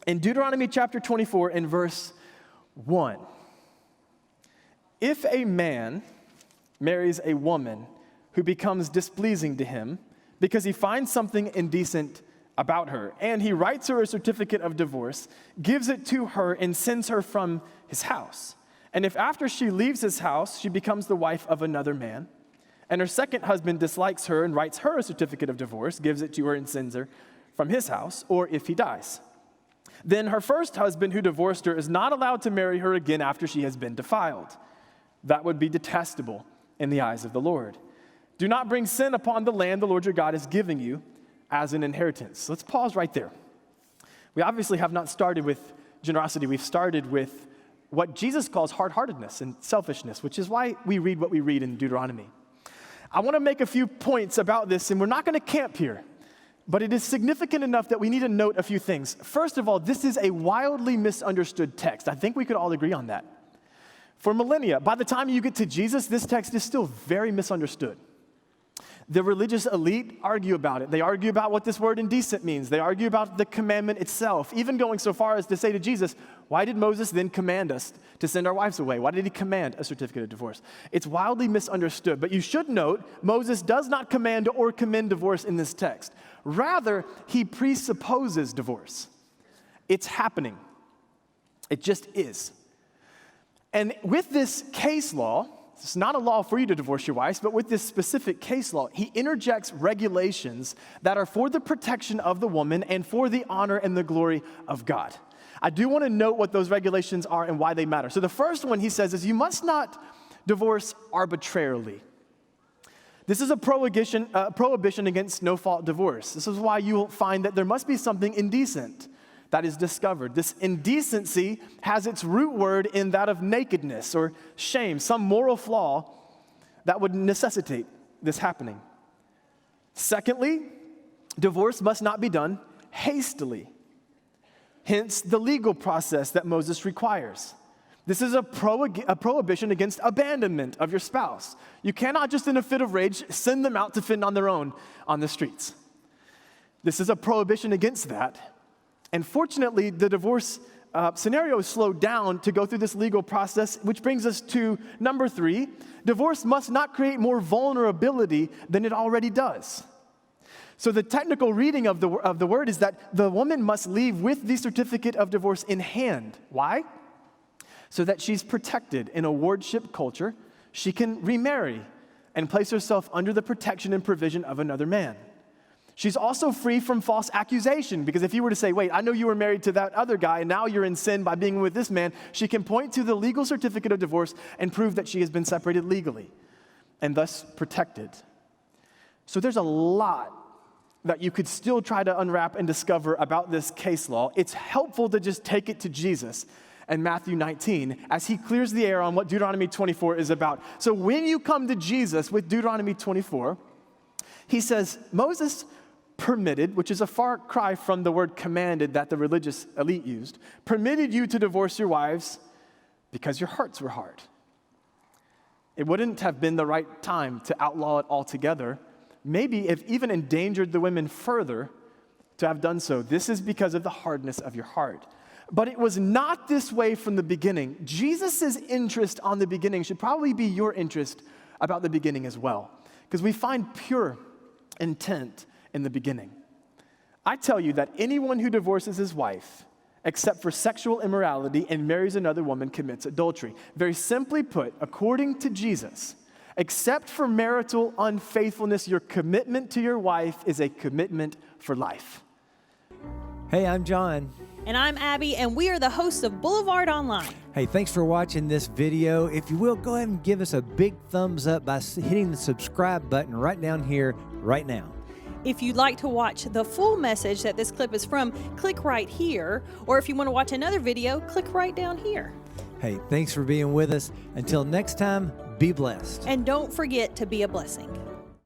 In Deuteronomy chapter 24 and verse 1, if a man marries a woman who becomes displeasing to him because he finds something indecent about her, and he writes her a certificate of divorce, gives it to her, and sends her from his house. And if after she leaves his house, she becomes the wife of another man, and her second husband dislikes her and writes her a certificate of divorce, gives it to her, and sends her from his house, or if he dies, then her first husband who divorced her is not allowed to marry her again after she has been defiled. That would be detestable in the eyes of the Lord. Do not bring sin upon the land the Lord your God is giving you as an inheritance. Let's pause right there. We obviously have not started with generosity. We've started with what Jesus calls hard-heartedness and selfishness, which is why we read what we read in Deuteronomy. I want to make a few points about this, and we're not going to camp here. But it is significant enough that we need to note a few things. First of all, this is a wildly misunderstood text. I think we could all agree on that. For millennia, by the time you get to Jesus, this text is still very misunderstood. The religious elite argue about it. They argue about what this word indecent means. They argue about the commandment itself, even going so far as to say to Jesus, why did Moses then command us to send our wives away? Why did he command a certificate of divorce? It's wildly misunderstood, but you should note, Moses does not command or commend divorce in this text. Rather, he presupposes divorce. It's happening. It just is. And with this case law, it's not a law for you to divorce your wives, but with this specific case law, he interjects regulations that are for the protection of the woman and for the honor and the glory of God. I do want to note what those regulations are and why they matter. So the first one he says is you must not divorce arbitrarily. This is a prohibition against no-fault divorce. This is why you will find that there must be something indecent that is discovered. This indecency has its root word in that of nakedness or shame, some moral flaw that would necessitate this happening. Secondly, divorce must not be done hastily. Hence, the legal process that Moses requires. This is a prohibition against abandonment of your spouse. You cannot just in a fit of rage send them out to fend on their own on the streets. This is a prohibition against that. And fortunately, the divorce scenario is slowed down to go through this legal process, which brings us to number 3. Divorce must not create more vulnerability than it already does. So the technical reading of the word is that the woman must leave with the certificate of divorce in hand. Why? So that she's protected in a wardship culture. She can remarry and place herself under the protection and provision of another man. She's also free from false accusation, because if you were to say, wait, I know you were married to that other guy and now you're in sin by being with this man, she can point to the legal certificate of divorce and prove that she has been separated legally and thus protected. So there's a lot that you could still try to unwrap and discover about this case law. It's helpful to just take it to Jesus and Matthew 19 as he clears the air on what Deuteronomy 24 is about. So when you come to Jesus with Deuteronomy 24, he says, Moses permitted, which is a far cry from the word commanded that the religious elite used, permitted you to divorce your wives because your hearts were hard. It wouldn't have been the right time to outlaw it altogether. Maybe if even endangered the women further to have done so. This is because of the hardness of your heart. But it was not this way from the beginning. Jesus' interest on the beginning should probably be your interest about the beginning as well, because we find pure intent in the beginning. I tell you that anyone who divorces his wife, except for sexual immorality, and marries another woman commits adultery. Very simply put, according to Jesus, except for marital unfaithfulness, your commitment to your wife is a commitment for life. Hey, I'm John. And I'm Abby, and we are the hosts of Boulevard Online. Hey, thanks for watching this video. If you will, go ahead and give us a big thumbs up by hitting the subscribe button right down here, right now. If you'd like to watch the full message that this clip is from, click right here. Or if you want to watch another video, click right down here. Hey, thanks for being with us. Until next time, be blessed. And don't forget to be a blessing.